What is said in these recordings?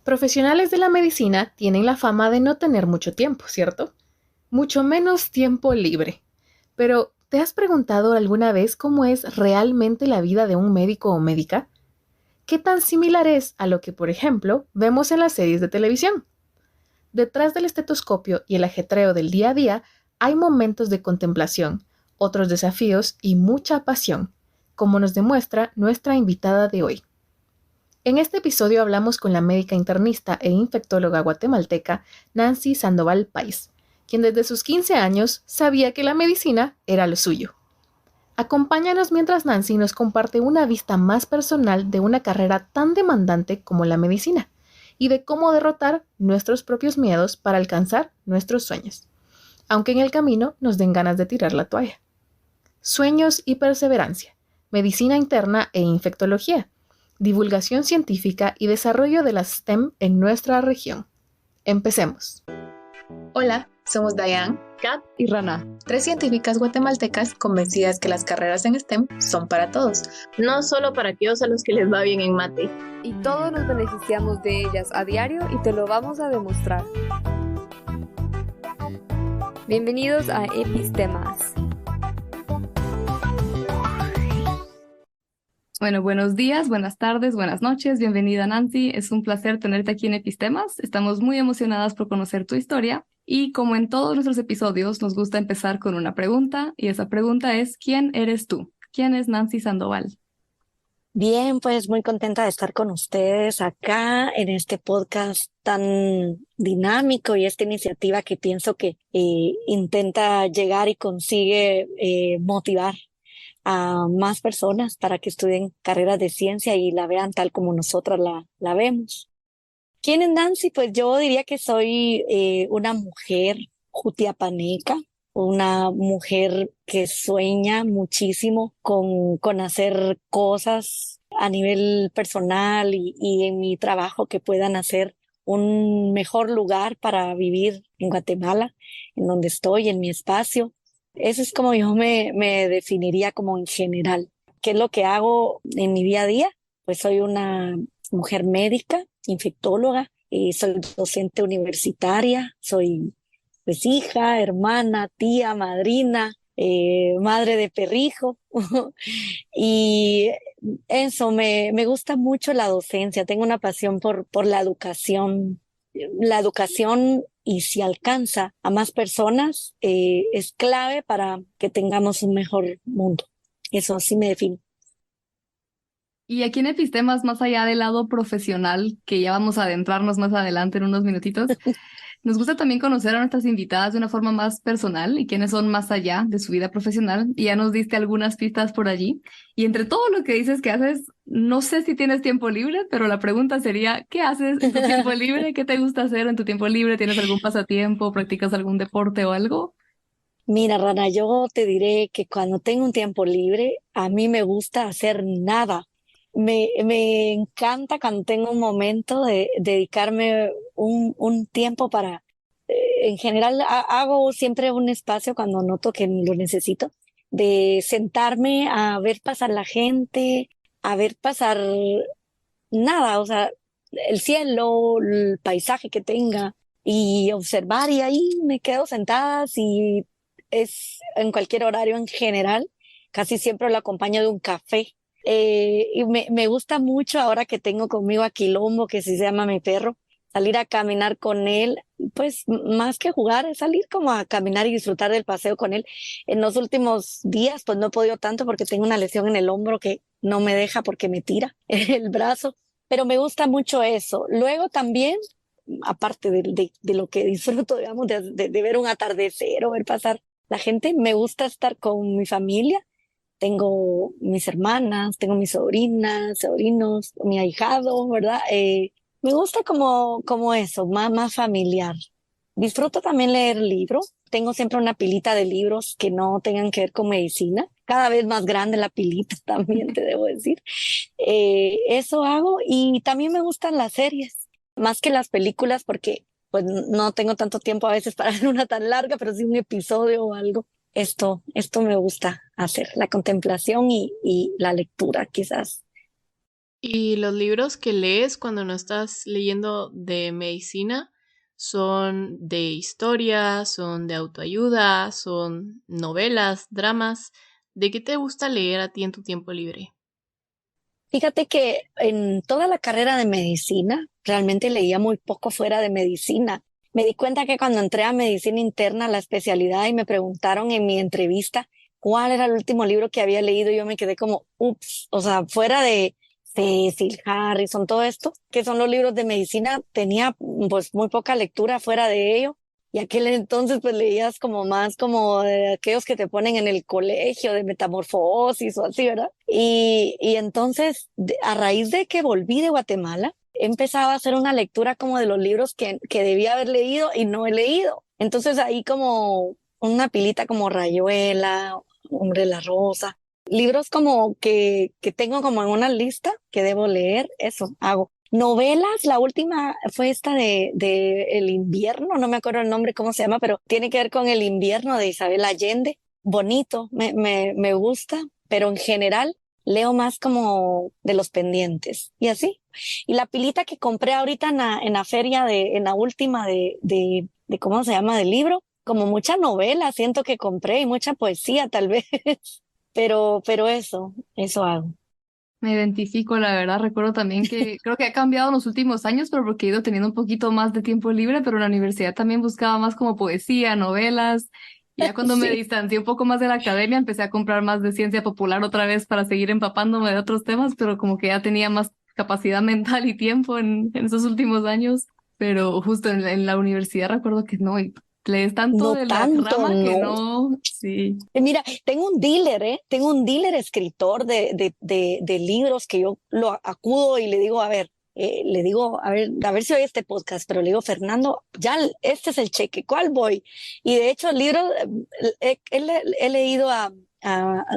Profesionales de la medicina tienen la fama de no tener mucho tiempo, ¿cierto? Mucho menos tiempo libre. Pero, ¿te has preguntado alguna vez cómo es realmente la vida de un médico o médica? ¿Qué tan similar es a lo que, por ejemplo, vemos en las series de televisión? Detrás del estetoscopio y el ajetreo del día a día hay momentos de contemplación, otros desafíos y mucha pasión, como nos demuestra nuestra invitada de hoy. En este episodio hablamos con la médica internista e infectóloga guatemalteca Nancy Sandoval Pais, quien desde sus 15 años sabía que la medicina era lo suyo. Acompáñanos mientras Nancy nos comparte una vista más personal de una carrera tan demandante como la medicina y de cómo derrotar nuestros propios miedos para alcanzar nuestros sueños, aunque en el camino nos den ganas de tirar la toalla. Sueños y perseverancia, medicina interna e infectología, divulgación científica y desarrollo de las STEM en nuestra región. Empecemos. Hola, somos Dayan, Kat y Rana, tres científicas guatemaltecas convencidas que las carreras en STEM son para todos, no solo para aquellos a los que les va bien en mate. Y todos nos beneficiamos de ellas a diario y te lo vamos a demostrar. Bienvenidos a Epistemas. Bueno, buenos días, buenas tardes, buenas noches. Bienvenida, Nancy. Es un placer tenerte aquí en Epistemas. Estamos muy emocionadas por conocer tu historia. Y como en todos nuestros episodios, nos gusta empezar con una pregunta. Y esa pregunta es, ¿quién eres tú? ¿Quién es Nancy Sandoval? Bien, pues muy contenta de estar con ustedes acá en este podcast tan dinámico y esta iniciativa que pienso que intenta llegar y consigue motivar a más personas para que estudien carreras de ciencia y la vean tal como nosotras la vemos. ¿Quién es Nancy? Pues yo diría que soy una mujer jutiapaneca, una mujer que sueña muchísimo con hacer cosas a nivel personal y en mi trabajo que puedan hacer un mejor lugar para vivir en Guatemala, en donde estoy, en mi espacio. Eso es como yo me definiría como en general. ¿Qué es lo que hago en mi día a día? Pues soy una mujer médica, infectóloga, soy docente universitaria, soy pues hija, hermana, tía, madrina, madre de perrijo. Y eso, me gusta mucho la docencia, tengo una pasión por la educación. La educación, y si alcanza a más personas, es clave para que tengamos un mejor mundo. Eso sí me define. Y aquí en Epistemas, más allá del lado profesional, que ya vamos a adentrarnos más adelante en unos minutitos, nos gusta también conocer a nuestras invitadas de una forma más personal y quiénes son más allá de su vida profesional. Y ya nos diste algunas pistas por allí. Y entre todo lo que dices que haces, no sé si tienes tiempo libre, pero la pregunta sería, ¿qué haces en tu tiempo libre? ¿Qué te gusta hacer en tu tiempo libre? ¿Tienes algún pasatiempo? ¿Practicas algún deporte o algo? Mira, Rana, yo te diré que cuando tengo un tiempo libre, a mí me gusta hacer nada. Me encanta cuando tengo un momento de dedicarme un tiempo para, en general hago siempre un espacio cuando noto que lo necesito, de sentarme a ver pasar la gente, a ver pasar nada, o sea, el cielo, el paisaje que tenga y observar y ahí me quedo sentada y es en cualquier horario en general, casi siempre lo acompaño de un café. Y me gusta mucho ahora que tengo conmigo a Quilombo, que sí se llama mi perro, salir a caminar con él, pues más que jugar, es salir como a caminar y disfrutar del paseo con él. En los últimos días, pues no he podido tanto porque tengo una lesión en el hombro que no me deja porque me tira el brazo, pero me gusta mucho eso. Luego también, aparte de lo que disfruto, digamos, de ver un atardecer o ver pasar la gente, me gusta estar con mi familia. Tengo mis hermanas, tengo mis sobrinas, sobrinos, mi ahijado, ¿verdad? Me gusta como eso, más familiar. Disfruto también leer libros. Tengo siempre una pilita de libros que no tengan que ver con medicina. Cada vez más grande la pilita también, te debo decir. Eso hago y también me gustan las series, más que las películas, porque pues no tengo tanto tiempo a veces para ver una tan larga, pero sí un episodio o algo. Esto me gusta hacer, la contemplación y la lectura, quizás. ¿Y los libros que lees cuando no estás leyendo de medicina son de historia, son de autoayuda, son novelas, dramas? ¿De qué te gusta leer a ti en tu tiempo libre? Fíjate que en toda la carrera de medicina, realmente leía muy poco fuera de medicina. Me di cuenta que cuando entré a medicina interna, la especialidad, y me preguntaron en mi entrevista cuál era el último libro que había leído, yo me quedé como, ups, o sea, fuera de Cecil, Harrison, todo esto, que son los libros de medicina, tenía pues muy poca lectura fuera de ello. Y aquel entonces pues leías como más como de aquellos que te ponen en el colegio de metamorfosis o así, ¿verdad? Y entonces, a raíz de que volví de Guatemala, he empezado a hacer una lectura como de los libros que debía haber leído y no he leído. Entonces ahí como una pilita como Rayuela, Hombre de la Rosa, libros como que tengo como en una lista que debo leer, eso hago. Novelas, la última fue esta de El invierno, no me acuerdo el nombre, cómo se llama, pero tiene que ver con el invierno de Isabel Allende. Bonito, me gusta, pero en general leo más como de los pendientes y así. Y la pilita que compré ahorita en la feria en la última de ¿cómo se llama? Del libro, como mucha novela siento que compré y mucha poesía tal vez, pero eso hago. Me identifico, la verdad. Recuerdo también que creo que ha cambiado en los últimos años, pero porque he ido teniendo un poquito más de tiempo libre, pero en la universidad también buscaba más como poesía, novelas. Y ya cuando me Sí. distancié un poco más de la academia, empecé a comprar más de ciencia popular otra vez para seguir empapándome de otros temas, pero como que ya tenía más capacidad mental y tiempo en esos últimos años. Pero justo en la universidad recuerdo que no, y lees tanto No de la tanto, rama que no. no, sí. Mira, tengo un dealer, ¿eh? Tengo un dealer escritor de libros que yo lo acudo y le digo, a ver, le digo, a ver si oye este podcast, pero le digo, Fernando, ya este es el cheque, ¿cuál voy? Y de hecho, el libro, he leído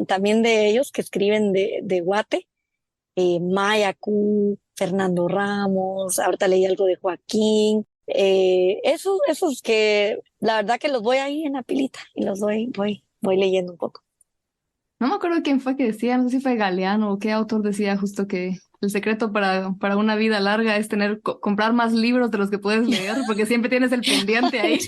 también de ellos que escriben de Guate, Maya Q, Fernando Ramos, ahorita leí algo de Joaquín. Esos que la verdad que los voy ahí en la pilita y voy leyendo un poco. No me acuerdo quién fue que decía, no sé si fue Galeano o qué autor decía justo que el secreto para una vida larga es tener, comprar más libros de los que puedes leer, porque siempre tienes el pendiente ahí.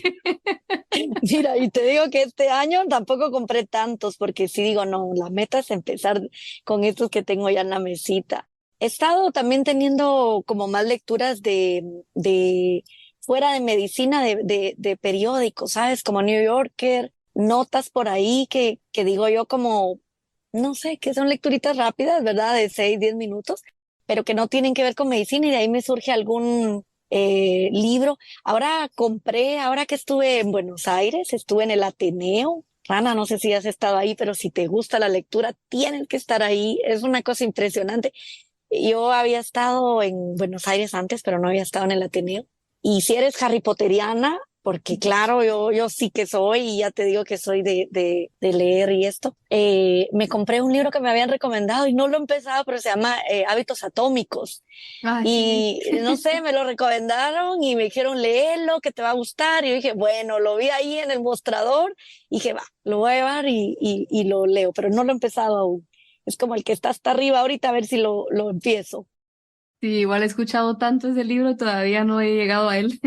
Mira, y te digo que este año tampoco compré tantos, porque sí digo, no, la meta es empezar con estos que tengo ya en la mesita. He estado también teniendo como más lecturas de fuera de medicina, de periódicos, ¿sabes? Como New Yorker, notas por ahí que digo yo como, no sé, que son lecturitas rápidas, ¿verdad? De 6, 10 minutos, pero que no tienen que ver con medicina y de ahí me surge algún libro. Ahora que estuve en Buenos Aires, estuve en el Ateneo. Rana, no sé si has estado ahí, pero si te gusta la lectura, tienes que estar ahí. Es una cosa impresionante. Yo había estado en Buenos Aires antes, pero no había estado en el Ateneo. Y si eres Harry Potteriana, porque claro, yo sí que soy, y ya te digo que soy de leer y esto, me compré un libro que me habían recomendado y no lo he empezado, pero se llama Hábitos Atómicos. Ay, sí. Y no sé, me lo recomendaron y me dijeron, léelo, que te va a gustar. Y yo dije, bueno, lo vi ahí en el mostrador y dije, va, lo voy a llevar y lo leo, pero no lo he empezado aún. Es como el que está hasta arriba ahorita, a ver si lo empiezo. Sí, igual he escuchado tanto ese libro, todavía no he llegado a él.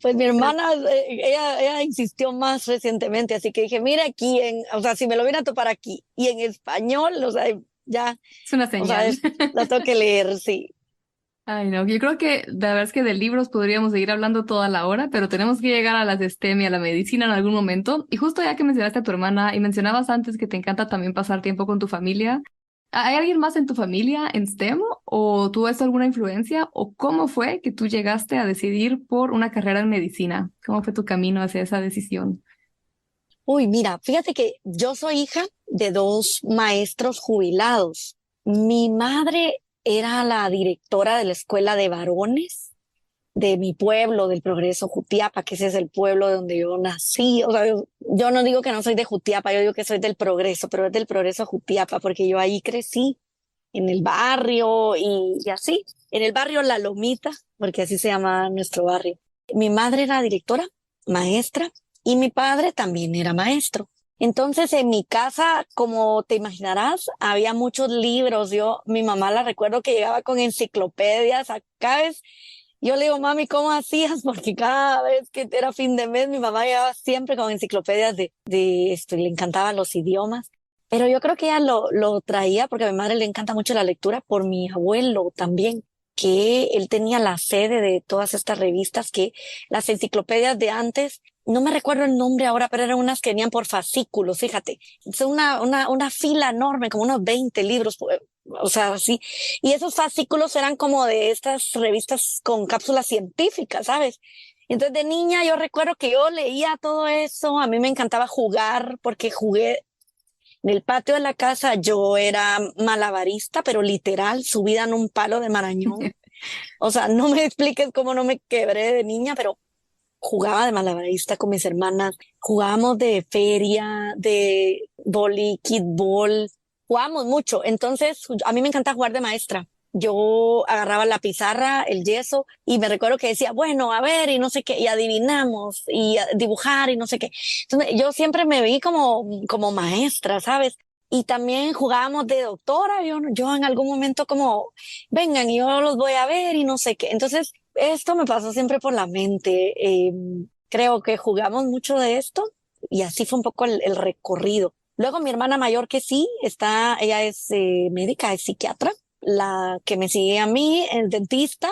Pues mi hermana, ella insistió más recientemente, así que dije, mira aquí, o sea, si me lo viene a topar aquí y en español, o sea, ya, Es una o sea, señal. la tengo que leer, sí. Ay, no, yo creo que la verdad es que de libros podríamos seguir hablando toda la hora, pero tenemos que llegar a las de STEM y a la medicina en algún momento. Y justo ya que mencionaste a tu hermana y mencionabas antes que te encanta también pasar tiempo con tu familia, ¿hay alguien más en tu familia en STEM o tuvo eso alguna influencia o cómo fue que tú llegaste a decidir por una carrera en medicina? ¿Cómo fue tu camino hacia esa decisión? Uy, mira, fíjate que yo soy hija de dos maestros jubilados. Mi madre era la directora de la escuela de varones de mi pueblo, del Progreso Jutiapa, que ese es el pueblo donde yo nací. O sea, yo no digo que no soy de Jutiapa, yo digo que soy del Progreso, pero es del Progreso Jutiapa, porque yo ahí crecí, en el barrio y así, en el barrio La Lomita, porque así se llama nuestro barrio. Mi madre era directora, maestra, y mi padre también era maestro. Entonces, en mi casa, como te imaginarás, había muchos libros. Mi mamá la recuerdo que llegaba con enciclopedias. Acá es, yo le digo, mami, ¿cómo hacías? Porque cada vez que era fin de mes, mi mamá llegaba siempre con enciclopedias de esto, y le encantaban los idiomas. Pero yo creo que ella lo traía porque a mi madre le encanta mucho la lectura por mi abuelo también, que él tenía la sede de todas estas revistas, que las enciclopedias de antes, no me recuerdo el nombre ahora, pero eran unas que venían por fascículos, fíjate. Es una fila enorme, como unos 20 libros, o sea, así. Y esos fascículos eran como de estas revistas con cápsulas científicas, ¿sabes? Entonces de niña yo recuerdo que yo leía todo eso, a mí me encantaba jugar porque jugué en el patio de la casa. Yo era malabarista, pero literal, subida en un palo de marañón. O sea, no me expliques cómo no me quebré de niña, pero jugaba de malabarista con mis hermanas. Jugábamos de feria, de boli, kickball. Jugábamos mucho. Entonces, a mí me encanta jugar de maestra. Yo agarraba la pizarra, el yeso, y me recuerdo que decía, bueno, a ver, y no sé qué, y adivinamos, y a dibujar, y no sé qué. Entonces, yo siempre me vi como maestra, ¿sabes? Y también jugábamos de doctora. Yo en algún momento como, vengan, y yo los voy a ver, y no sé qué. Entonces, esto me pasó siempre por la mente. Creo que jugamos mucho de esto, y así fue un poco el recorrido. Luego mi hermana mayor, que sí, ella es médica, es psiquiatra. La que me sigue a mí es dentista,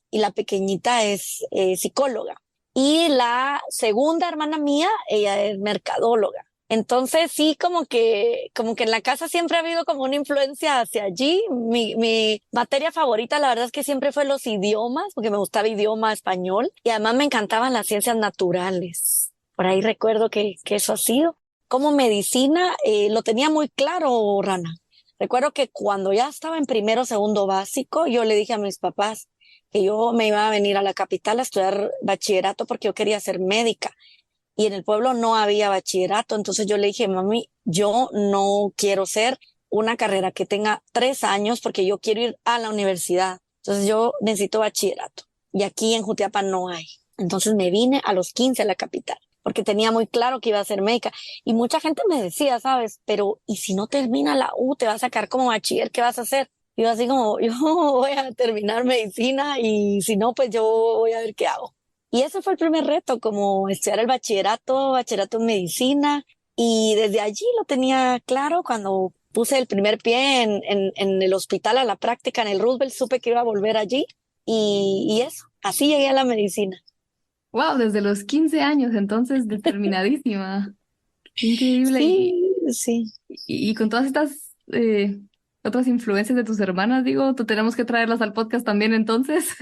y la pequeñita es psicóloga. Y la segunda hermana mía, ella es mercadóloga. Entonces sí, como que en la casa siempre ha habido como una influencia hacia allí. Mi materia favorita, la verdad es que siempre fue los idiomas, porque me gustaba idioma español, y además me encantaban las ciencias naturales. Por ahí recuerdo que eso ha sido. Como medicina, lo tenía muy claro, Rana. Recuerdo que cuando ya estaba en primero o segundo básico, yo le dije a mis papás que yo me iba a venir a la capital a estudiar bachillerato porque yo quería ser médica, y en el pueblo no había bachillerato. Entonces yo le dije, mami, yo no quiero ser una carrera que tenga 3 años porque yo quiero ir a la universidad. Entonces yo necesito bachillerato, y aquí en Jutiapa no hay. Entonces me vine a los 15 a la capital porque tenía muy claro que iba a ser médica. Y mucha gente me decía, ¿sabes? Pero ¿y si no termina la U, te vas a sacar como bachiller, qué vas a hacer? Y yo así como, yo voy a terminar medicina, y si no, pues yo voy a ver qué hago. Y ese fue el primer reto, como estudiar el bachillerato en medicina. Y desde allí lo tenía claro. Cuando puse el primer pie en el hospital a la práctica en el Roosevelt, supe que iba a volver allí. Y eso, así llegué a la medicina. Wow, desde los 15 años, entonces determinadísima. Qué increíble. Sí, sí. Y con todas estas otras influencias de tus hermanas, digo, tú tenemos que traerlas al podcast también entonces.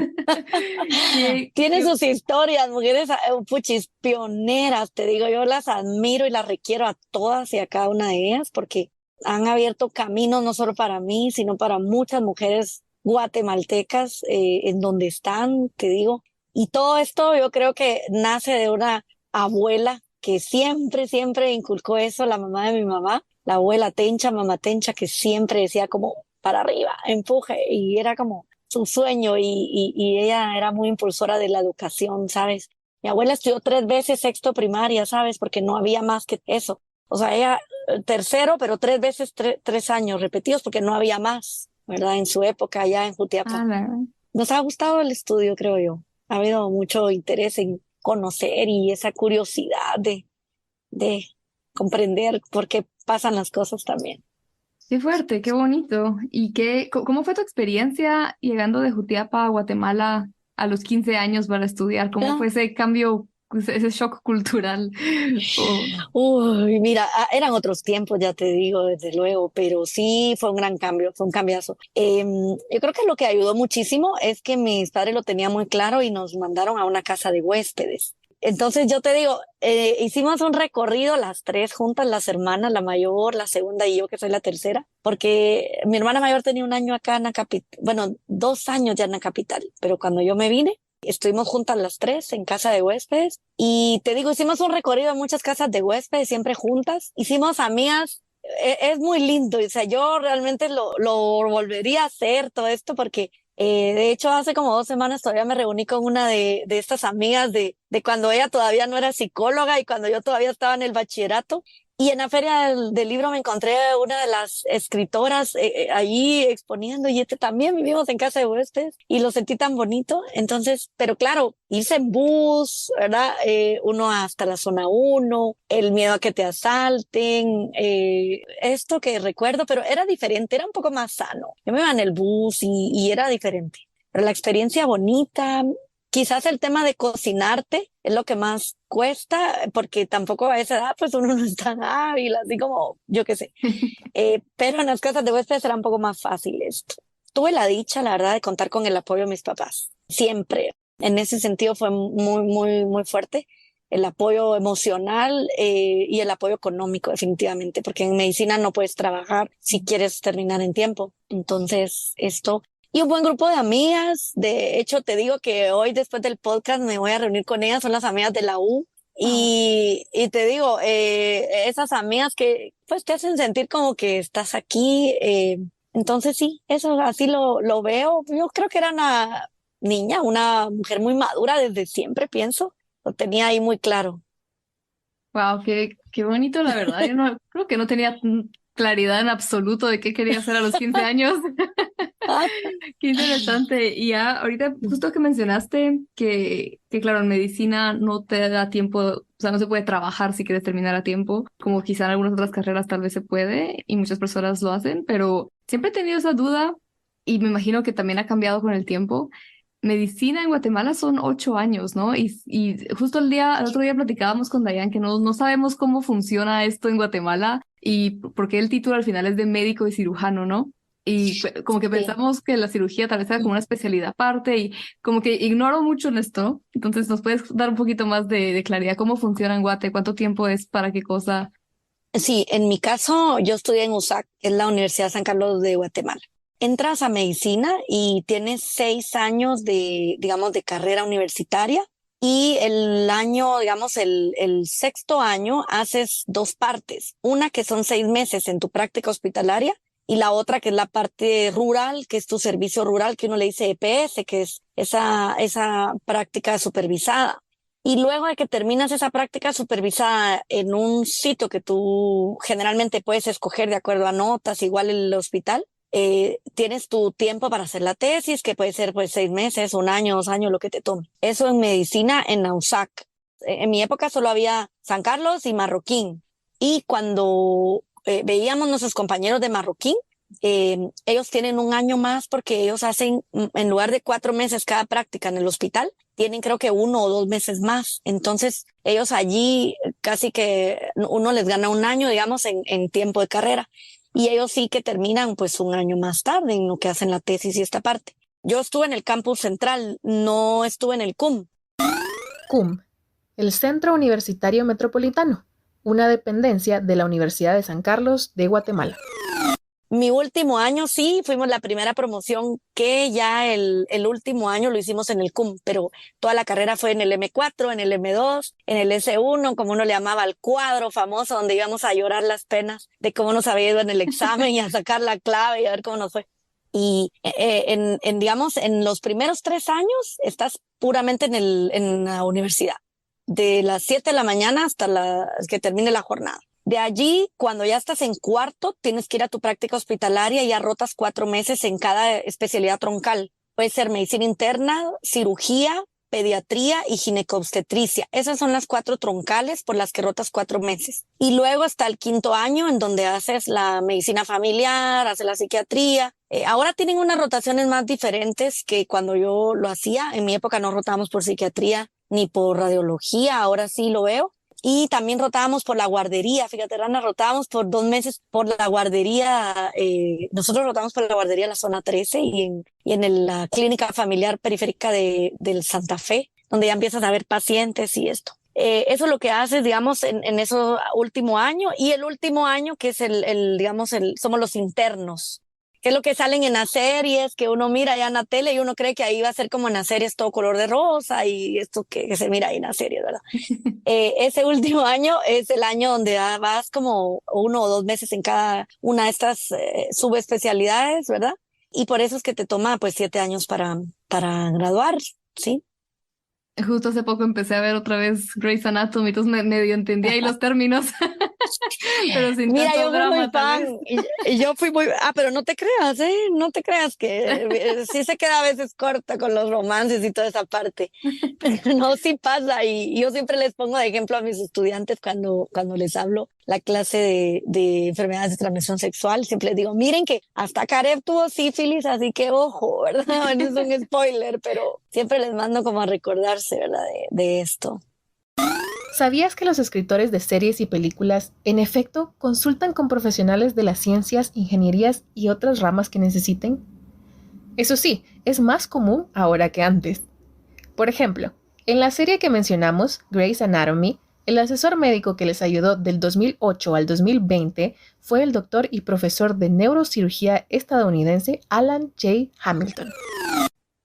Tiene Qué- sus historias, mujeres, puchis, pioneras, te digo, yo las admiro y las requiero a todas y a cada una de ellas, porque han abierto caminos no solo para mí, sino para muchas mujeres guatemaltecas en donde están, te digo. Y todo esto yo creo que nace de una abuela que siempre, siempre inculcó eso, la mamá de mi mamá, la abuela Tencha, mamá Tencha, que siempre decía como para arriba, empuje, y era como su sueño, y ella era muy impulsora de la educación, ¿sabes? Mi abuela estudió 3 veces sexto primaria, ¿sabes? Porque no había más que eso. O sea, ella tercero, pero 3 veces 3 años repetidos porque no había más, ¿verdad? En su época allá en Jutiapa. ala. Nos ha gustado el estudio, creo yo. Ha habido mucho interés en conocer y esa curiosidad de comprender por qué pasan las cosas también. Qué fuerte, qué bonito. ¿Y cómo fue tu experiencia llegando de Jutiapa a Guatemala a los 15 años para estudiar? ¿Cómo fue ese cambio, ese shock cultural? O- Uy, mira, eran otros tiempos, ya te digo, desde luego, pero sí fue un gran cambio, fue un cambiazo. Yo creo que lo que ayudó muchísimo es que mis padres lo tenían muy claro y nos mandaron a una casa de huéspedes. Entonces yo te digo, hicimos un recorrido las tres juntas, las hermanas, la mayor, la segunda y yo, que soy la tercera, porque mi hermana mayor tenía un año acá en la capital, bueno, 2 años ya en la capital, pero cuando yo me vine, estuvimos juntas las tres en casa de huéspedes, y te digo, hicimos un recorrido en muchas casas de huéspedes, siempre juntas, hicimos amigas. Es muy lindo, o sea, yo realmente lo volvería a hacer todo esto porque de hecho hace como 2 semanas todavía me reuní con una de estas amigas de cuando ella todavía no era psicóloga y cuando yo todavía estaba en el bachillerato, Y en la feria del libro me encontré una de las escritoras ahí exponiendo y también vivimos en casa de huéspedes y lo sentí tan bonito. Entonces, pero claro, irse en bus, ¿verdad? Uno hasta la zona uno, el miedo a que te asalten, esto que recuerdo, pero era diferente, era un poco más sano. Yo me iba en el bus y era diferente. Pero la experiencia bonita, quizás el tema de cocinarte es lo que más cuesta, porque tampoco a esa edad pues uno no es tan hábil, así como yo qué sé. Pero en las casas de huéspedes era un poco más fácil esto. Tuve la dicha, la verdad, de contar con el apoyo de mis papás. Siempre. En ese sentido fue muy, muy, muy fuerte. El apoyo emocional y el apoyo económico, definitivamente, porque en medicina no puedes trabajar si quieres terminar en tiempo. Entonces, esto y un buen grupo de amigas. De hecho, te digo que hoy, después del podcast, me voy a reunir con ellas. Son las amigas de la U. Ah, Y te digo, esas amigas que pues te hacen sentir como que estás aquí. Entonces sí, eso así lo veo. Yo creo que era una niña, una mujer muy madura desde siempre, pienso. Lo tenía ahí muy claro. wow, qué bonito, la verdad. Yo no creo que no tenía claridad en absoluto de qué quería hacer a los 15 años. Ah, Qué interesante. Y ya, ahorita, justo que mencionaste que, claro, en medicina no te da tiempo, o sea, no se puede trabajar si quieres terminar a tiempo, como quizá en algunas otras carreras tal vez se puede, y muchas personas lo hacen, pero siempre he tenido esa duda, y me imagino que también ha cambiado con el tiempo. Medicina en Guatemala son 8 años, ¿no? Y justo el otro día platicábamos con Dayan que no sabemos cómo funciona esto en Guatemala y por qué el título al final es de médico y cirujano, ¿no? Y como que sí. pensamos que la cirugía tal vez era como una especialidad aparte y como que ignoro mucho en esto, ¿no? Entonces, ¿nos puedes dar un poquito más de claridad cómo funciona en Guate? ¿Cuánto tiempo es para qué cosa? Sí, en mi caso, yo estudié en USAC, que es la Universidad San Carlos de Guatemala. Entras a medicina y tienes 6 años de, digamos, de carrera universitaria y el año, digamos, el sexto año haces dos partes. Una que son 6 meses en tu práctica hospitalaria y la otra que es la parte rural, que es tu servicio rural, que uno le dice EPS, que es esa práctica supervisada. Y luego de que terminas esa práctica supervisada en un sitio que tú generalmente puedes escoger de acuerdo a notas, igual el hospital, tienes tu tiempo para hacer la tesis, que puede ser pues 6 meses, un año, 2 años, lo que te tome. Eso en medicina en la USAC. En mi época solo había San Carlos y Marroquín. Y cuando veíamos nuestros compañeros de Marroquín, ellos tienen un año más porque ellos hacen, en lugar de 4 meses cada práctica en el hospital, tienen creo que 1 o 2 meses más. Entonces, ellos allí casi que uno les gana un año, digamos, en tiempo de carrera. Y ellos sí que terminan pues un año más tarde en lo que hacen la tesis y esta parte. Yo estuve en el campus central, no estuve en el CUM. CUM, el Centro Universitario Metropolitano, una dependencia de la Universidad de San Carlos de Guatemala. Mi último año sí, fuimos la primera promoción que ya el último año lo hicimos en el CUM, pero toda la carrera fue en el M4, en el M2, en el S1, como uno le llamaba al cuadro famoso, donde íbamos a llorar las penas de cómo nos había ido en el examen y a sacar la clave y a ver cómo nos fue. Y digamos, en los primeros 3 años estás puramente en la universidad, de las 7 de la mañana hasta que termine la jornada. De allí, cuando ya estás en cuarto, tienes que ir a tu práctica hospitalaria y ya rotas 4 meses en cada especialidad troncal. Puede ser medicina interna, cirugía, pediatría y ginecobstetricia. Esas son las 4 troncales por las que rotas 4 meses. Y luego está el quinto año en donde haces la medicina familiar, haces la psiquiatría. Ahora tienen unas rotaciones más diferentes que cuando yo lo hacía. En mi época no rotábamos por psiquiatría ni por radiología, ahora sí lo veo. Y también rotábamos por la guardería, fíjate, Rana, rotábamos por 2 meses por la guardería, nosotros rotábamos por la guardería de la zona 13 y en la clínica familiar periférica del Santa Fe, donde ya empiezas a ver pacientes y esto. Eso es lo que haces, digamos, en ese último año y el último año que es digamos, somos los internos, que es lo que salen en las series, que uno mira ya en la tele y uno cree que ahí va a ser como en las series todo color de rosa y esto que se mira ahí en las series, ¿verdad? Ese último año es el año donde vas como 1 o 2 meses en cada una de estas subespecialidades, ¿verdad? Y por eso es que te toma pues 7 años para graduar, ¿sí? Justo hace poco empecé a ver otra vez Grey's Anatomy, entonces medio entendí ahí los términos. pero sin Mira, tanto yo fui muy drama, tal vez. fan y yo fui muy... Ah, pero no te creas, ¿eh? No te creas que sí se queda a veces corta con los romances y toda esa parte. Pero no, sí pasa y yo siempre les pongo de ejemplo a mis estudiantes cuando les hablo la clase de enfermedades de transmisión sexual. Siempre les digo, miren que hasta Caleb tuvo sífilis, así que ojo, ¿verdad? Bueno, es un spoiler, pero siempre les mando como a recordarse, ¿verdad? De esto. ¿Sabías que los escritores de series y películas, en efecto, consultan con profesionales de las ciencias, ingenierías y otras ramas que necesiten? Eso sí, es más común ahora que antes. Por ejemplo, en la serie que mencionamos, Grey's Anatomy, el asesor médico que les ayudó del 2008 al 2020 fue el doctor y profesor de neurocirugía estadounidense Alan J. Hamilton.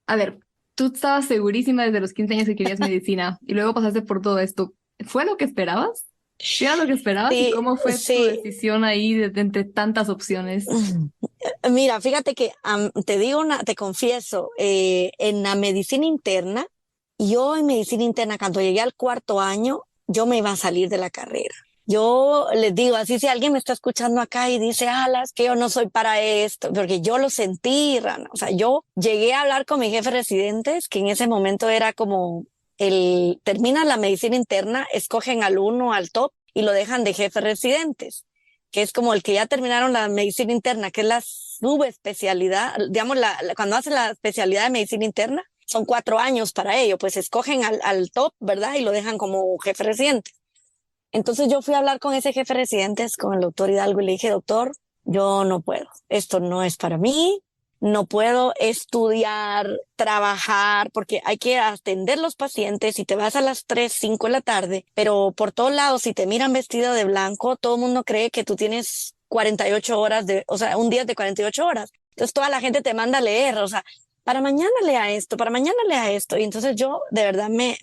A ver, tú estabas segurísima desde los 15 años que querías medicina y luego pasaste por todo esto. ¿Fue lo que esperabas? ¿Sí era lo que esperabas? ¿Y Sí, cómo fue tu sí. decisión ahí de entre tantas opciones? Mira, fíjate que te confieso, en la medicina interna, yo en medicina interna, cuando llegué al cuarto año, yo me iba a salir de la carrera. Yo les digo, así si alguien me está escuchando acá y dice, alas, que yo no soy para esto, porque yo lo sentí, Rana. O sea, yo llegué a hablar con mi jefe de residentes, que en ese momento era como termina la medicina interna, escogen al uno, al top, y lo dejan de jefe de residentes, que es como el que ya terminaron la medicina interna, que es la subespecialidad, digamos, cuando hacen la especialidad de medicina interna, son 4 años para ello, pues escogen al top, ¿verdad? Y lo dejan como jefe residente. Entonces yo fui a hablar con ese jefe de residentes, con el doctor Hidalgo, y le dije, doctor, yo no puedo, esto no es para mí, no puedo estudiar, trabajar, porque hay que atender los pacientes y te vas a las 3, 5 de la tarde, pero por todos lados, si te miran vestido de blanco, todo el mundo cree que tú tienes 48 horas o sea, un día de 48 horas. Entonces toda la gente te manda a leer, o sea, para mañana lea esto, para mañana lea esto. Y entonces yo de verdad me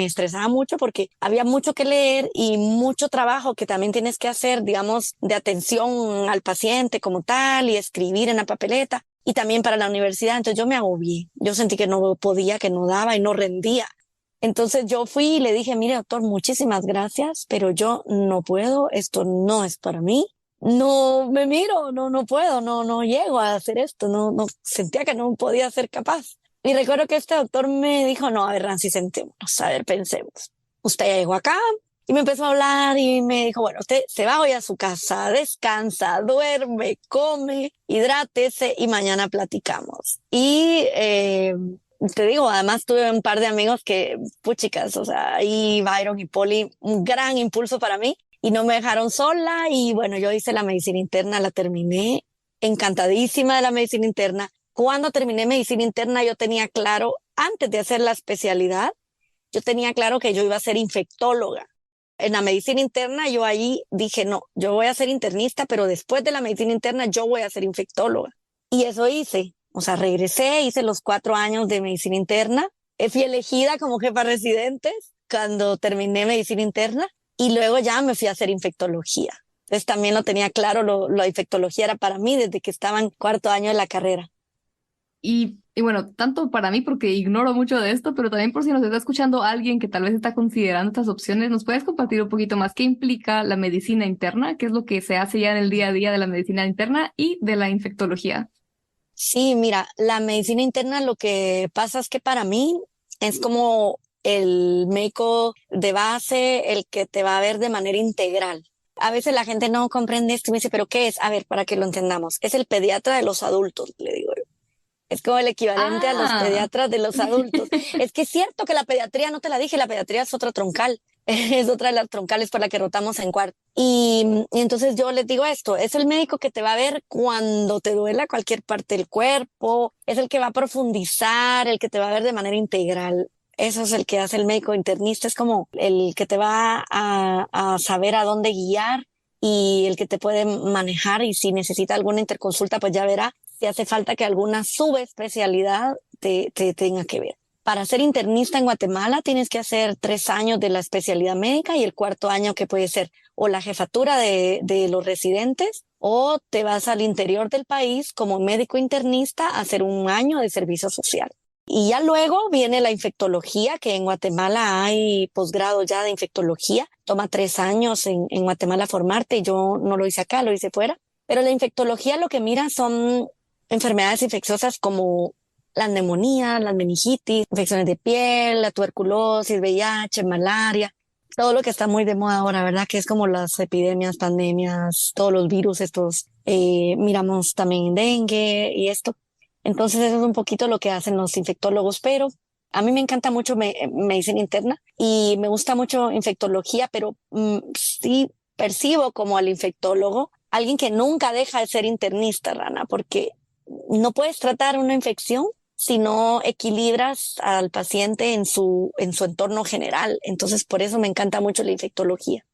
estresaba mucho porque había mucho que leer y mucho trabajo que también tienes que hacer, digamos, de atención al paciente como tal y escribir en la papeleta y también para la universidad. Entonces yo me agobié, yo sentí que no podía, que no daba y no rendía. Entonces yo fui y le dije, mire doctor, muchísimas gracias, pero yo no puedo, esto no es para mí. No me miro, no puedo, no llego a hacer esto, no sentía que no podía ser capaz. Y recuerdo que este doctor me dijo, no, a ver, Nancy, sentémonos, a ver, pensemos. Usted ya llegó acá y me empezó a hablar y me dijo, bueno, usted se va hoy a su casa, descansa, duerme, come, hidrátese y mañana platicamos. Y te digo, además tuve un par de amigos que, puchicas, o sea, ahí Byron y Polly, un gran impulso para mí y no me dejaron sola y bueno, yo hice la medicina interna, la terminé encantadísima de la medicina interna. Cuando terminé medicina interna yo tenía claro, antes de hacer la especialidad, yo tenía claro que yo iba a ser infectóloga. En la medicina interna yo ahí dije, no, yo voy a ser internista, pero después de la medicina interna yo voy a ser infectóloga. Y eso hice. O sea, regresé, hice los 4 años de medicina interna. Fui elegida como jefa de residentes cuando terminé medicina interna y luego ya me fui a hacer infectología. Entonces también lo tenía claro, la infectología era para mí desde que estaba en cuarto año de la carrera. Y bueno, tanto para mí porque ignoro mucho de esto, pero también por si nos está escuchando alguien que tal vez está considerando estas opciones, ¿nos puedes compartir un poquito más qué implica la medicina interna? ¿Qué es lo que se hace ya en el día a día de la medicina interna y de la infectología? Sí, mira, la medicina interna lo que pasa es que para mí es como el médico de base, el que te va a ver de manera integral. A veces la gente no comprende esto y me dice, ¿pero qué es? A ver, para que lo entendamos. Es el pediatra de los adultos, le digo yo. Es como el equivalente a los Ah, pediatras de los adultos. Es que es cierto que la pediatría, no te la dije, la pediatría es otra troncal. Es otra de las troncales por la que rotamos en cuarto. Y entonces yo les digo esto, es el médico que te va a ver cuando te duela cualquier parte del cuerpo, es el que va a profundizar, el que te va a ver de manera integral. Eso es el que hace el médico internista, es como el que te va a saber a dónde guiar y el que te puede manejar y si necesita alguna interconsulta, pues ya verá si hace falta que alguna subespecialidad te tenga que ver. Para ser internista en Guatemala tienes que hacer 3 años de la especialidad médica y el cuarto año que puede ser o la jefatura de los residentes o te vas al interior del país como médico internista a hacer un año de servicio social. Y ya luego viene la infectología, que en Guatemala hay posgrado ya de infectología. Toma 3 años en Guatemala formarte. Yo no lo hice acá, lo hice fuera. Pero la infectología lo que mira son enfermedades infecciosas como la neumonía, la meningitis, infecciones de piel, la tuberculosis, VIH, malaria, todo lo que está muy de moda ahora, ¿verdad? Que es como las epidemias, pandemias, todos los virus estos. Miramos también dengue y esto. Entonces eso es un poquito lo que hacen los infectólogos, pero a mí me encanta mucho medicina interna y me gusta mucho infectología, pero sí percibo como al infectólogo alguien que nunca deja de ser internista, Rana, porque no puedes tratar una infección si no equilibras al paciente en su entorno general. Entonces, por eso me encanta mucho la infectología.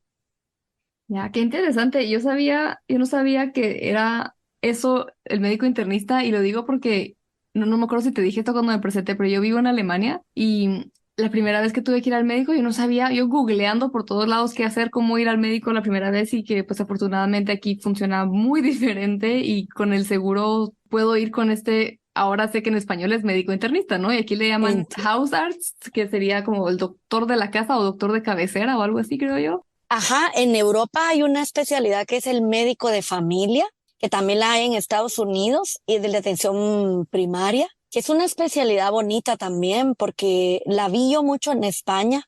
Ya, qué interesante. Yo no sabía que era eso el médico internista, y lo digo porque no me acuerdo si te dije esto cuando me presenté, pero yo vivo en Alemania y la primera vez que tuve que ir al médico, yo no sabía, yo googleando por todos lados qué hacer, cómo ir al médico la primera vez, y que pues afortunadamente aquí funciona muy diferente y con el seguro puedo ir con este. Ahora sé que en español es médico internista, ¿no? Y aquí le llaman Hausarzt, que sería como el doctor de la casa o doctor de cabecera o algo así, creo yo. Ajá, en Europa hay una especialidad que es el médico de familia, que también la hay en Estados Unidos, y de la atención primaria, que es una especialidad bonita también, porque la vi yo mucho en España,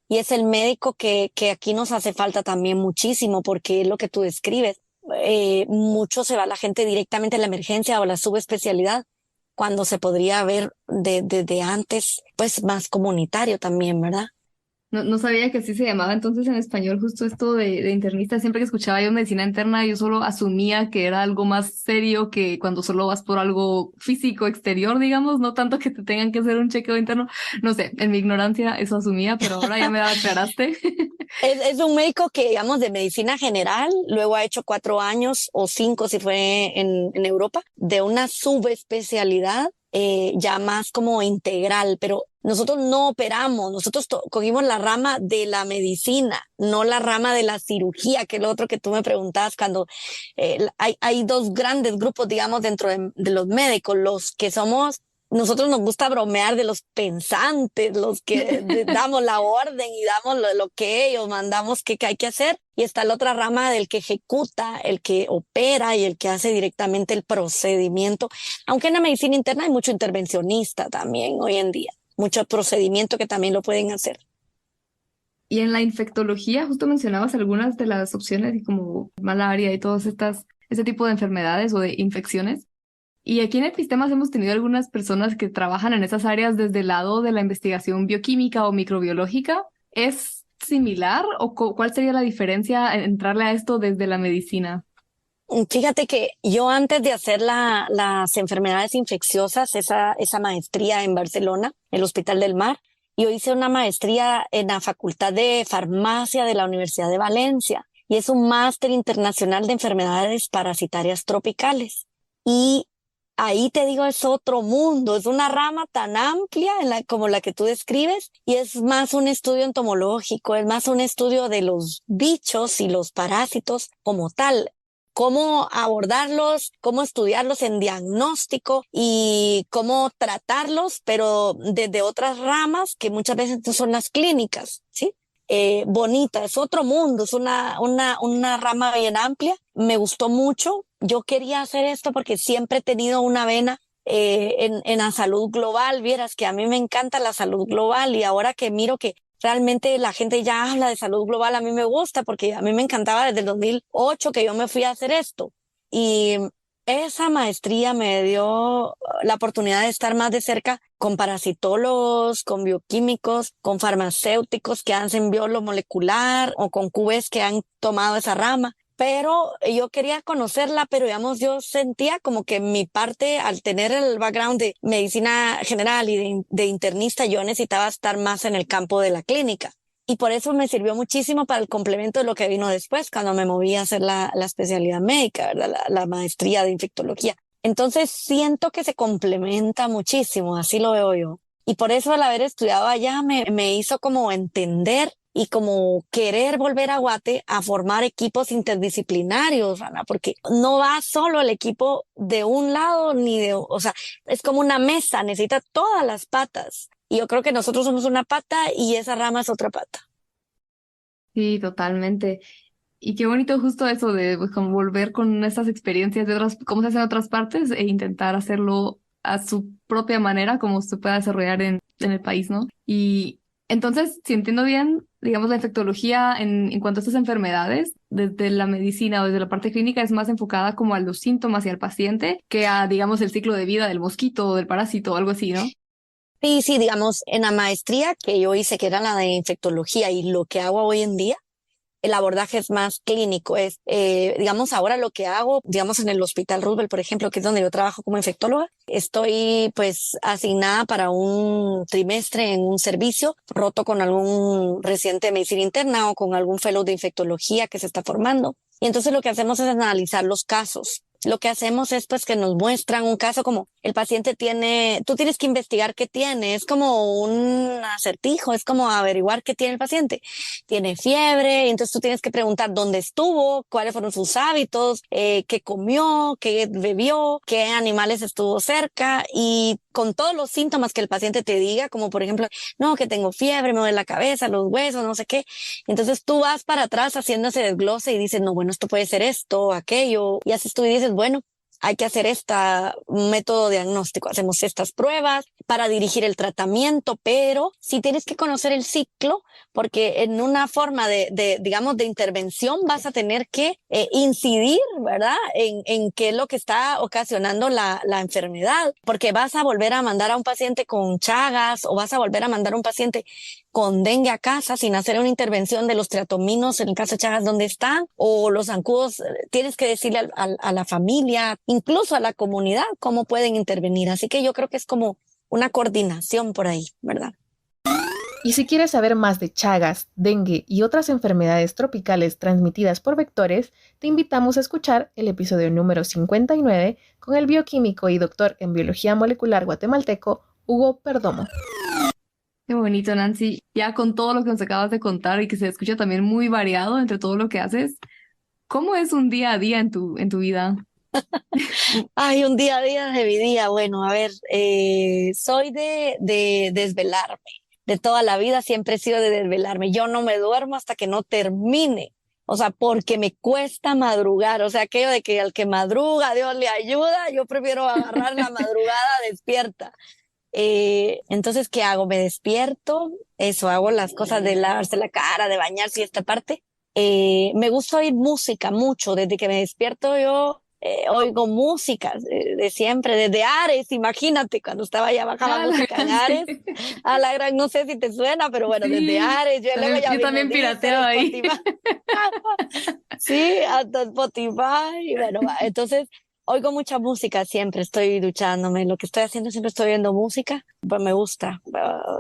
y es el médico que aquí nos hace falta también muchísimo, porque es lo que tú describes. Mucho se va la gente directamente a la emergencia o a la subespecialidad, cuando se podría ver desde antes, pues más comunitario también, ¿verdad? No sabía que así se llamaba entonces en español justo esto de internista. Siempre que escuchaba yo medicina interna, yo solo asumía que era algo más serio que cuando solo vas por algo físico exterior, digamos, no tanto que te tengan que hacer un chequeo interno. No sé, en mi ignorancia eso asumía, pero ahora ya me la aclaraste. Es un médico que, digamos, de medicina general, luego ha hecho 4 años o 5 si fue en Europa, de una subespecialidad ya más como integral, pero nosotros no operamos, nosotros cogimos la rama de la medicina, no la rama de la cirugía, que es lo otro que tú me preguntabas cuando hay 2 grandes grupos, digamos, dentro de los médicos, los que somos. Nosotros nos gusta bromear de los pensantes, los que damos la orden y damos lo que ellos mandamos que hay que hacer. Y está la otra rama del que ejecuta, el que opera y el que hace directamente el procedimiento. Aunque en la medicina interna hay mucho intervencionista también hoy en día, mucho procedimiento que también lo pueden hacer. Y en la infectología, justo mencionabas algunas de las opciones, y como malaria y este tipo de enfermedades o de infecciones. Y aquí en Epistemas hemos tenido algunas personas que trabajan en esas áreas desde el lado de la investigación bioquímica o microbiológica. ¿Es similar o cuál sería la diferencia en entrarle a esto desde la medicina? Fíjate que yo antes de hacer las enfermedades infecciosas, esa maestría en Barcelona, el Hospital del Mar, yo hice una maestría en la Facultad de Farmacia de la Universidad de Valencia, y es un máster internacional de enfermedades parasitarias tropicales. Y ahí te digo, es otro mundo, es una rama tan amplia como la que tú describes, y es más un estudio entomológico, es más un estudio de los bichos y los parásitos como tal, cómo abordarlos, cómo estudiarlos en diagnóstico y cómo tratarlos, pero desde otras ramas que muchas veces no son las clínicas, ¿sí? Bonita, es otro mundo, es una rama bien amplia. Me gustó mucho. Yo quería hacer esto porque siempre he tenido una vena en la salud global. Vieras que a mí me encanta la salud global, y ahora que miro que realmente la gente ya habla de salud global, a mí me gusta, porque a mí me encantaba desde el 2008 que yo me fui a hacer esto. Y esa maestría me dio la oportunidad de estar más de cerca con parasitólogos, con bioquímicos, con farmacéuticos que hacen biomolecular, o con QS que han tomado esa rama. Pero yo quería conocerla, pero digamos, yo sentía como que mi parte, al tener el background de medicina general y de internista, yo necesitaba estar más en el campo de la clínica. Y por eso me sirvió muchísimo para el complemento de lo que vino después, cuando me moví a hacer la especialidad médica, ¿verdad? La maestría de infectología. Entonces siento que se complementa muchísimo, así lo veo yo. Y por eso, al haber estudiado allá, me hizo como entender y como querer volver a Guate a formar equipos interdisciplinarios, Rana, porque no va solo el equipo de un lado ni de, o sea, es como una mesa, necesita todas las patas. Y yo creo que nosotros somos una pata y esa rama es otra pata. Sí, totalmente. Y qué bonito justo eso de pues, como volver con estas experiencias de otras, cómo se hace en otras partes e intentar hacerlo a su propia manera, como se pueda desarrollar en el país, ¿no? Y entonces, si entiendo bien, digamos, la infectología en cuanto a estas enfermedades, desde la medicina o desde la parte clínica, es más enfocada como a los síntomas y al paciente que a, digamos, el ciclo de vida del mosquito o del parásito o algo así, ¿no? Y sí, digamos, en la maestría que yo hice, que era la de infectología, y lo que hago hoy en día, el abordaje es más clínico, digamos, ahora lo que hago, digamos, en el Hospital Roosevelt, por ejemplo, que es donde yo trabajo como infectóloga, estoy pues asignada para un trimestre en un servicio, roto con algún residente de medicina interna o con algún fellow de infectología que se está formando. Y entonces lo que hacemos es analizar los casos. Lo que hacemos es pues que nos muestran un caso como el paciente tiene, tú tienes que investigar qué tiene, es como un acertijo, es como averiguar qué tiene el paciente. Tiene fiebre, entonces tú tienes que preguntar dónde estuvo, cuáles fueron sus hábitos, qué comió, qué bebió, qué animales estuvo cerca y con todos los síntomas que el paciente te diga, como por ejemplo, no, que tengo fiebre, me duele la cabeza, los huesos, no sé qué. Entonces tú vas para atrás haciendo ese desglose y dices, no, bueno, esto puede ser esto, aquello, y haces tú y dices, bueno, hay que hacer este método diagnóstico, hacemos estas pruebas para dirigir el tratamiento, pero sí tienes que conocer el ciclo, porque en una forma digamos, de intervención vas a tener que incidir, ¿verdad? En qué es lo que está ocasionando la enfermedad, porque vas a volver a mandar a un paciente con Chagas o vas a volver a mandar a un paciente con dengue a casa sin hacer una intervención de los triatominos, en el caso de Chagas, ¿dónde están? O los zancudos, tienes que decirle a la familia, incluso a la comunidad, cómo pueden intervenir. Así que yo creo que es como una coordinación por ahí, ¿verdad? Y si quieres saber más de Chagas, dengue y otras enfermedades tropicales transmitidas por vectores, te invitamos a escuchar el episodio número 59 con el bioquímico y doctor en biología molecular guatemalteco Hugo Perdomo. Qué bonito, Nancy. Ya con todo lo que nos acabas de contar y que se escucha también muy variado entre todo lo que haces, ¿cómo es un día a día en tu vida? Ay, un día a día de mi día. Bueno, a ver, soy de desvelarme. De toda la vida siempre he sido de desvelarme. Yo no me duermo hasta que no termine. O sea, porque me cuesta madrugar. O sea, aquello de que al que madruga, Dios le ayuda. Yo prefiero agarrar la madrugada despierta. Entonces, ¿qué hago? Me despierto. Eso, hago las cosas de lavarse la cara, de bañarse y esta parte. Me gusta oír música mucho. Desde que me despierto yo oigo música de siempre, desde Ares, imagínate, cuando estaba allá bajaba Ah, música en sí. Ares, a la gran, no sé si te suena, pero bueno, desde Sí, Ares, yo luego ya yo vino también Deezer, pirateo ahí. Spotify, sí, hasta Spotify, y bueno, entonces oigo mucha música siempre, estoy duchándome, lo que estoy haciendo siempre estoy oyendo música, pues me gusta,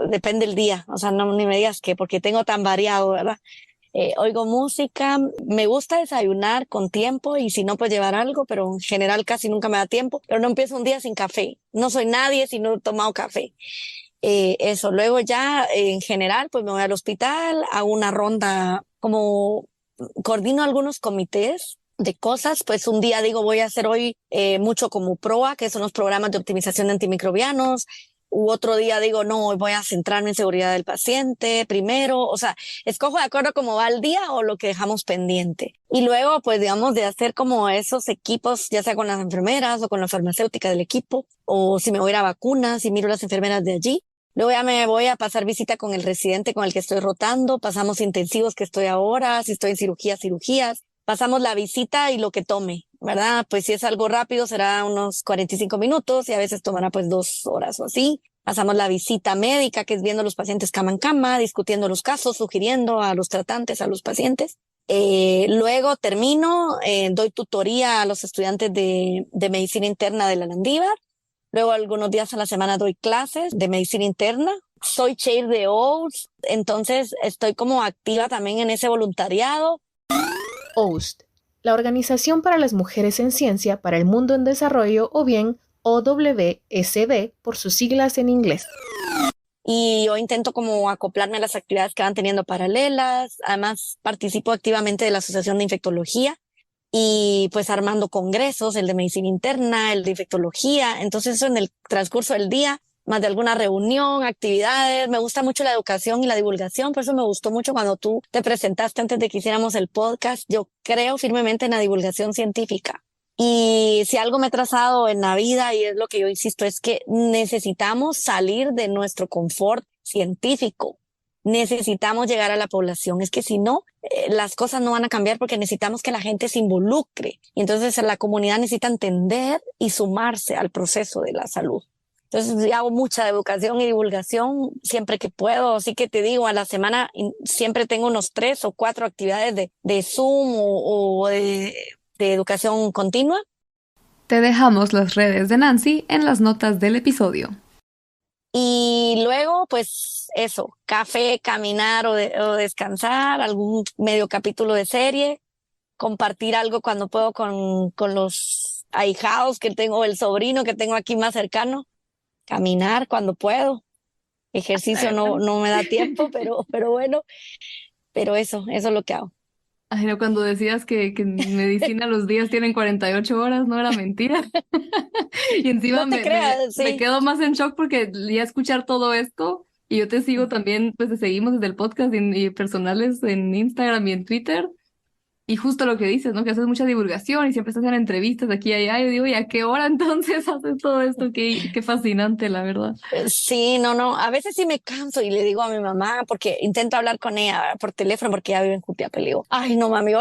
depende el día, o sea, no ni me digas que, porque tengo tan variado, ¿verdad? Oigo música, me gusta desayunar con tiempo y si no, pues llevar algo, pero en general casi nunca me da tiempo, pero no empiezo un día sin café. No soy nadie si no he tomado café. Eso, luego ya en general, pues me voy al hospital, hago una ronda, como coordino algunos comités de cosas, pues un día digo voy a hacer hoy mucho como PROA, que son los programas de optimización de antimicrobianos, u otro día digo, no, hoy voy a centrarme en seguridad del paciente primero, o sea, escojo de acuerdo a cómo va el día o lo que dejamos pendiente. Y luego, pues digamos, de hacer como esos equipos, ya sea con las enfermeras o con la farmacéutica del equipo, o si me voy a ir a vacunas y miro las enfermeras de allí. Luego ya me voy a pasar visita con el residente con el que estoy rotando, pasamos intensivos que estoy ahora, si estoy en cirugías, pasamos la visita y lo que tome, ¿verdad? Pues si es algo rápido será unos 45 minutos y a veces tomará pues 2 horas o así. Pasamos la visita médica, que es viendo a los pacientes cama en cama, discutiendo los casos, sugiriendo a los tratantes, a los pacientes. Luego termino, doy tutoría a los estudiantes de medicina interna de la Landívar. Luego algunos días a la semana doy clases de medicina interna. Soy chair de OATS, entonces estoy como activa también en ese voluntariado. OUST, la Organización para las Mujeres en Ciencia para el Mundo en Desarrollo, o bien OWSD por sus siglas en inglés. y yo intento como acoplarme a las actividades que van teniendo paralelas. Además, participo activamente de la Asociación de Infectología y pues armando congresos, el de medicina interna, el de infectología. Entonces eso en el transcurso del día, más de alguna reunión, actividades. Me gusta mucho la educación y la divulgación, por eso me gustó mucho cuando tú te presentaste antes de que hiciéramos el podcast. Yo creo firmemente en la divulgación científica. Y si algo me he trazado en la vida, y es lo que yo insisto, es que necesitamos salir de nuestro confort científico. Necesitamos llegar a la población. Es que si no, las cosas no van a cambiar porque necesitamos que la gente se involucre. Y entonces la comunidad necesita entender y sumarse al proceso de la salud. Entonces yo hago mucha educación y divulgación siempre que puedo. Así que te digo, a la semana siempre tengo unos 3 o 4 actividades de Zoom o de educación continua. Te dejamos las redes de Nancy en las notas del episodio. Y luego, pues eso, café, caminar o descansar, algún medio capítulo de serie, compartir algo cuando puedo con los ahijados que tengo, el sobrino que tengo aquí más cercano, caminar cuando puedo. Ejercicio no me da tiempo, pero bueno, pero eso es lo que hago. Ay, no, cuando decías que en medicina los días tienen 48 horas, no era mentira. Y encima No te creas, me sí. quedo más en shock porque ya escuchar todo esto y yo te sigo también, pues te seguimos desde el podcast y personales en Instagram y en Twitter. Y justo lo que dices, ¿no? Que haces mucha divulgación y siempre estás en entrevistas aquí y allá. Yo digo, ¿y a qué hora entonces haces todo esto? Qué fascinante, la verdad. Sí, no, a veces sí me canso y le digo a mi mamá, porque intento hablar con ella por teléfono porque ella vive en Jutiapa, le digo, ay no mami,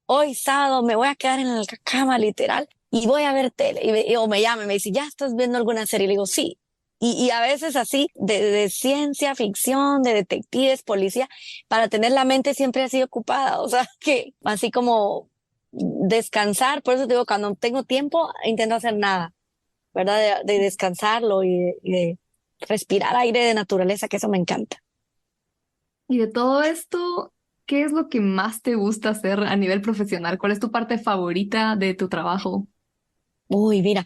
hoy sábado me voy a quedar en la cama literal y voy a ver tele. O me llama y me dice, ¿ya estás viendo alguna serie? Y le digo, sí. Y a veces así, de ciencia ficción, de detectives, policía, para tener la mente siempre así ocupada, o sea, que así como descansar, por eso te digo, cuando tengo tiempo, intento hacer nada, ¿verdad? De descansarlo y de respirar aire de naturaleza, que eso me encanta. Y de todo esto, ¿qué es lo que más te gusta hacer a nivel profesional? ¿Cuál es tu parte favorita de tu trabajo? Uy, mira,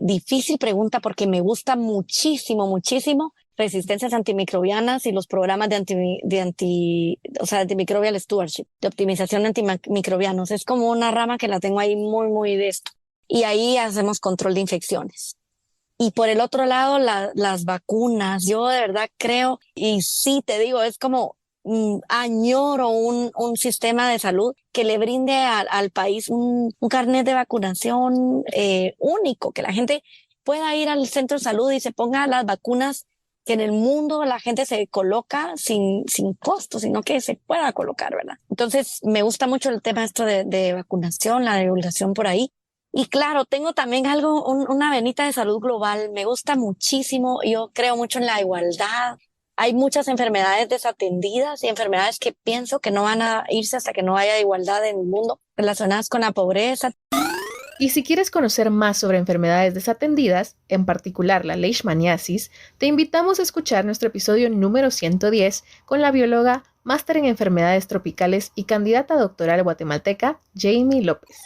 difícil pregunta porque me gusta muchísimo resistencias antimicrobianas y los programas o sea, antimicrobial stewardship, de optimización de antimicrobianos. Es como una rama que la tengo ahí muy de esto. Y ahí hacemos control de infecciones. Y por el otro lado, las vacunas, yo de verdad creo, y sí te digo, es como añoro un sistema de salud que le brinde al país un carnet de vacunación único, que la gente pueda ir al centro de salud y se ponga las vacunas que en el mundo la gente se coloca sin costo, sino que se pueda colocar, ¿verdad? Entonces, me gusta mucho el tema esto de vacunación, la divulgación por ahí. Y claro, tengo también una venita de salud global. Me gusta muchísimo. Yo creo mucho en la igualdad. Hay muchas enfermedades desatendidas y enfermedades que pienso que no van a irse hasta que no haya igualdad en el mundo relacionadas con la pobreza. Y si quieres conocer más sobre enfermedades desatendidas, en particular la leishmaniasis, te invitamos a escuchar nuestro episodio número 110 con la bióloga, máster en enfermedades tropicales y candidata doctoral guatemalteca, Jamie López.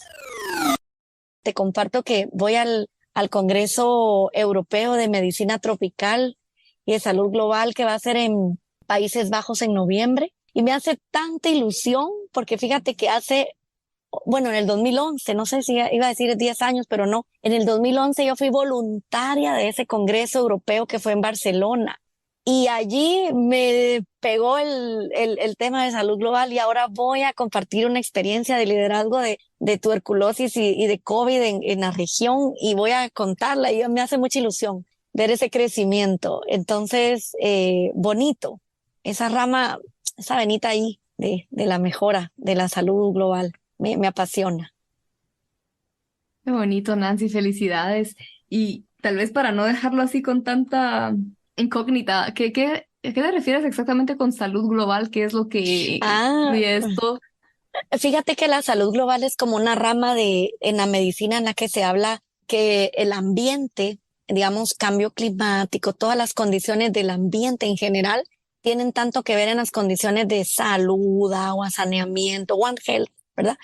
Te comparto que voy al Congreso Europeo de Medicina Tropical y de Salud Global que va a ser en Países Bajos en noviembre. Y me hace tanta ilusión porque fíjate que en el 2011, no sé si iba a decir 10 años, pero no. En el 2011 yo fui voluntaria de ese Congreso Europeo que fue en Barcelona. Y allí me pegó el tema de salud global y ahora voy a compartir una experiencia de liderazgo de tuberculosis y de COVID en la región y voy a contarla y me hace mucha ilusión ver ese crecimiento. Entonces, bonito, esa rama, esa venita ahí de la mejora de la salud global, me apasiona. Qué bonito, Nancy, felicidades. Y tal vez para no dejarlo así con tanta incógnita, ¿a qué te refieres exactamente con salud global? ¿Qué es lo que Ah, incluye esto? fíjate que la salud global es como una rama en la medicina en la que se habla que el ambiente, digamos, cambio climático, todas las condiciones del ambiente en general tienen tanto que ver en las condiciones de salud, agua, saneamiento, One Health, ¿verdad?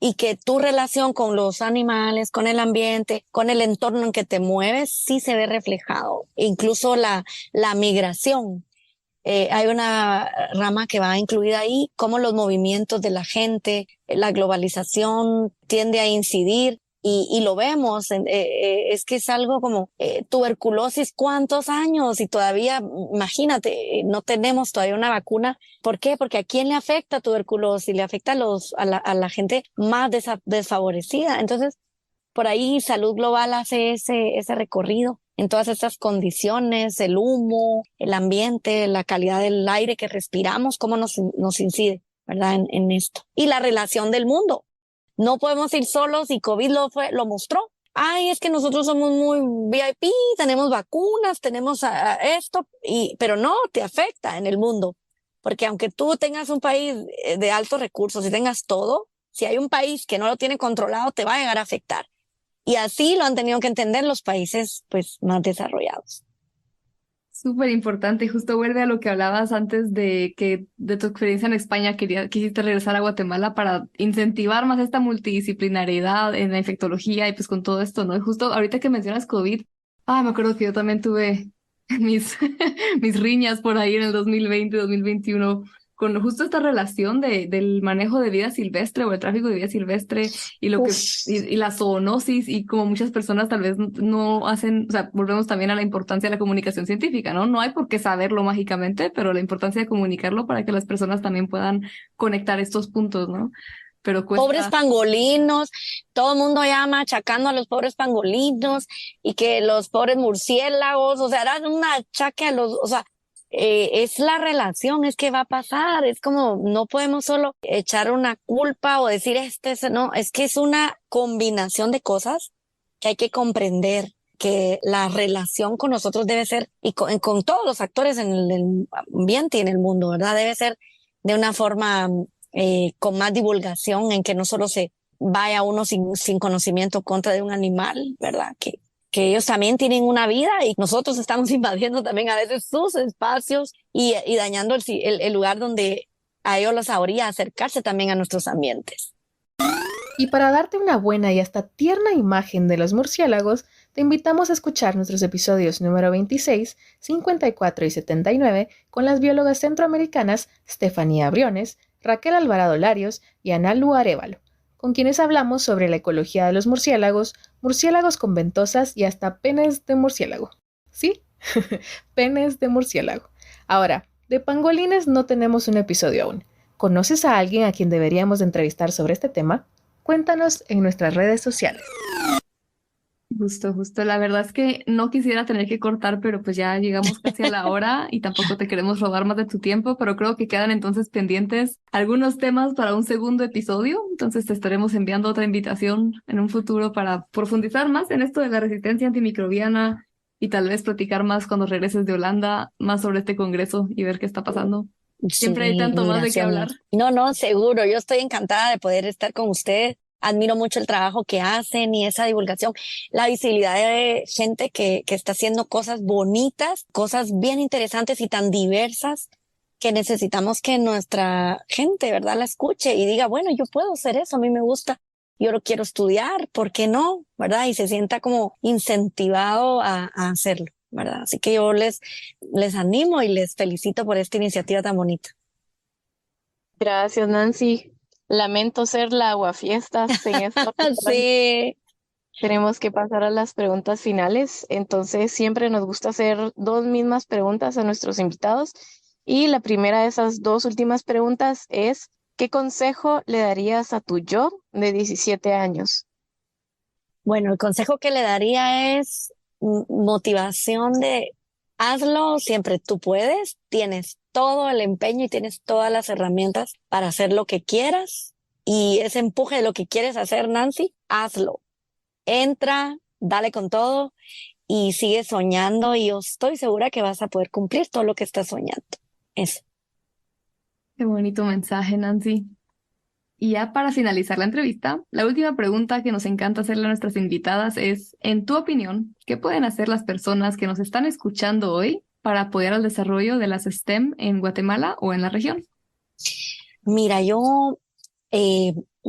y que tu relación con los animales, con el ambiente, con el entorno en que te mueves, sí se ve reflejado. Incluso la migración. Hay una rama que va incluida ahí, cómo los movimientos de la gente, la globalización tiende a incidir y lo vemos. Es que es algo como tuberculosis, ¿cuántos años? Y todavía, imagínate, no tenemos todavía una vacuna. ¿Por qué? Porque ¿a quién le afecta tuberculosis? Le afecta a la gente más desfavorecida. Entonces, por ahí Salud Global hace ese recorrido en todas estas condiciones, el humo, el ambiente, la calidad del aire que respiramos, cómo nos incide, ¿verdad? En esto. Y la relación del mundo. No podemos ir solos y COVID lo mostró. Ay, es que nosotros somos muy VIP, tenemos vacunas, tenemos esto, pero no, te afecta en el mundo. Porque aunque tú tengas un país de altos recursos y tengas todo, si hay un país que no lo tiene controlado, te va a llegar a afectar. Y así lo han tenido que entender los países pues más desarrollados. Súper importante, y justo vuelve a lo que hablabas antes de que de tu experiencia en España quisiste regresar a Guatemala para incentivar más esta multidisciplinariedad en la infectología y pues con todo esto, ¿no? Y justo ahorita que mencionas COVID, me acuerdo que yo también tuve mis, mis riñas por ahí en el 2020, 2021, con justo esta relación del manejo de vida silvestre o el tráfico de vida silvestre y lo que y la zoonosis y como muchas personas tal vez no hacen, o sea, volvemos también a la importancia de la comunicación científica, ¿no? No hay por qué saberlo mágicamente, pero la importancia de comunicarlo para que las personas también puedan conectar estos puntos, ¿no? Pero Pobres cuesta. pangolinos, todo el mundo ya machacando a los pobres pangolinos y que los pobres murciélagos, o sea, era un achaque a los, o sea, es la relación, es que va a pasar, es como no podemos solo echar una culpa o decir no, es que es una combinación de cosas que hay que comprender, que la relación con nosotros debe ser, y con todos los actores en el ambiente y en el mundo, ¿verdad? Debe ser de una forma con más divulgación, en que no solo se vaya uno sin conocimiento contra de un animal, ¿verdad? Que ellos también tienen una vida y nosotros estamos invadiendo también a veces sus espacios y dañando el lugar donde a ellos les sabría acercarse también a nuestros ambientes. Y para darte una buena y hasta tierna imagen de los murciélagos, te invitamos a escuchar nuestros episodios número 26, 54 y 79 con las biólogas centroamericanas Estefanía Briones, Raquel Alvarado Larios y Analu Arévalo, con quienes hablamos sobre la ecología de los murciélagos, murciélagos con ventosas y hasta penes de murciélago. ¿Sí? Penes de murciélago. Ahora, de pangolines no tenemos un episodio aún. ¿Conoces a alguien a quien deberíamos entrevistar sobre este tema? Cuéntanos en nuestras redes sociales. Justo. La verdad es que no quisiera tener que cortar, pero pues ya llegamos casi a la hora y tampoco te queremos robar más de tu tiempo, pero creo que quedan entonces pendientes algunos temas para un segundo episodio. Entonces te estaremos enviando otra invitación en un futuro para profundizar más en esto de la resistencia antimicrobiana y tal vez platicar más cuando regreses de Holanda, más sobre este congreso y ver qué está pasando. Siempre hay tanto más de qué hablar. No, seguro. Yo estoy encantada de poder estar con usted. Admiro mucho el trabajo que hacen y esa divulgación, la visibilidad de gente que está haciendo cosas bonitas, cosas bien interesantes y tan diversas que necesitamos que nuestra gente, ¿verdad?, la escuche y diga, bueno, yo puedo hacer eso, a mí me gusta, yo lo quiero estudiar, ¿por qué no?, ¿verdad? Y se sienta como incentivado a hacerlo, ¿verdad? Así que yo les animo y les felicito por esta iniciativa tan bonita. Gracias, Nancy. Lamento ser la aguafiestas en esta. Sí. Tenemos que pasar a las preguntas finales. Entonces, siempre nos gusta hacer dos mismas preguntas a nuestros invitados. Y la primera de esas dos últimas preguntas es, ¿qué consejo le darías a tu yo de 17 años? Bueno, el consejo que le daría es motivación de hazlo, siempre tú puedes, tienes todo el empeño y tienes todas las herramientas para hacer lo que quieras y ese empuje de lo que quieres hacer, Nancy, hazlo. Entra, dale con todo y sigue soñando y yo estoy segura que vas a poder cumplir todo lo que estás soñando. Eso. Qué bonito mensaje, Nancy. Y ya para finalizar la entrevista, la última pregunta que nos encanta hacerle a nuestras invitadas es, en tu opinión, ¿qué pueden hacer las personas que nos están escuchando hoy para apoyar al desarrollo de las STEM en Guatemala o en la región? Mira, yo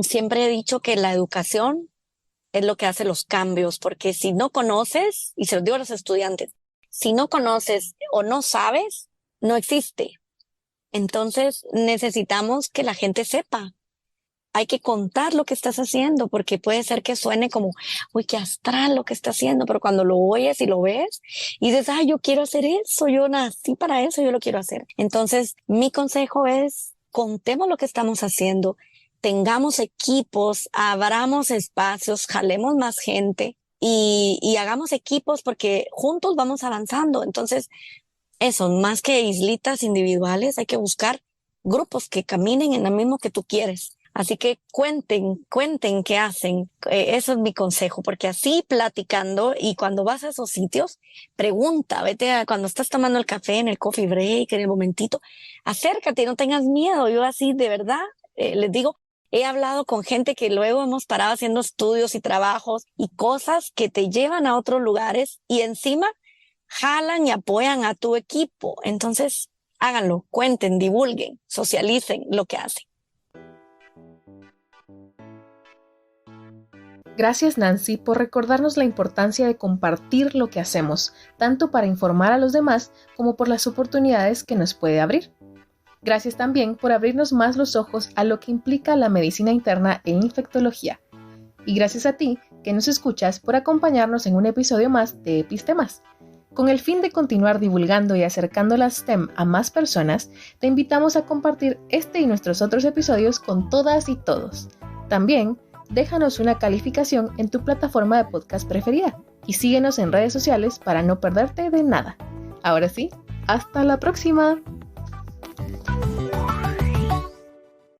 siempre he dicho que la educación es lo que hace los cambios, porque si no conoces, y se lo digo a los estudiantes, si no conoces o no sabes, no existe. Entonces necesitamos que la gente sepa. Hay que contar lo que estás haciendo, porque puede ser que suene como, uy, qué astral lo que está haciendo, pero cuando lo oyes y lo ves y dices, yo quiero hacer eso, yo nací para eso, yo lo quiero hacer. Entonces, mi consejo es, contemos lo que estamos haciendo, tengamos equipos, abramos espacios, jalemos más gente y hagamos equipos porque juntos vamos avanzando. Entonces, eso, más que islitas individuales, hay que buscar grupos que caminen en lo mismo que tú quieres. Así que cuenten qué hacen. Eso es mi consejo, porque así platicando y cuando vas a esos sitios, pregunta, cuando estás tomando el café en el coffee break, en el momentito, acércate, no tengas miedo. Yo así de verdad les digo, he hablado con gente que luego hemos parado haciendo estudios y trabajos y cosas que te llevan a otros lugares y encima jalan y apoyan a tu equipo. Entonces, háganlo, cuenten, divulguen, socialicen lo que hacen. Gracias, Nancy, por recordarnos la importancia de compartir lo que hacemos, tanto para informar a los demás como por las oportunidades que nos puede abrir. Gracias también por abrirnos más los ojos a lo que implica la medicina interna e infectología. Y gracias a ti, que nos escuchas, por acompañarnos en un episodio más de Epistemas. Con el fin de continuar divulgando y acercando la STEM a más personas, te invitamos a compartir este y nuestros otros episodios con todas y todos. También, déjanos una calificación en tu plataforma de podcast preferida y síguenos en redes sociales para no perderte de nada. Ahora sí, ¡hasta la próxima!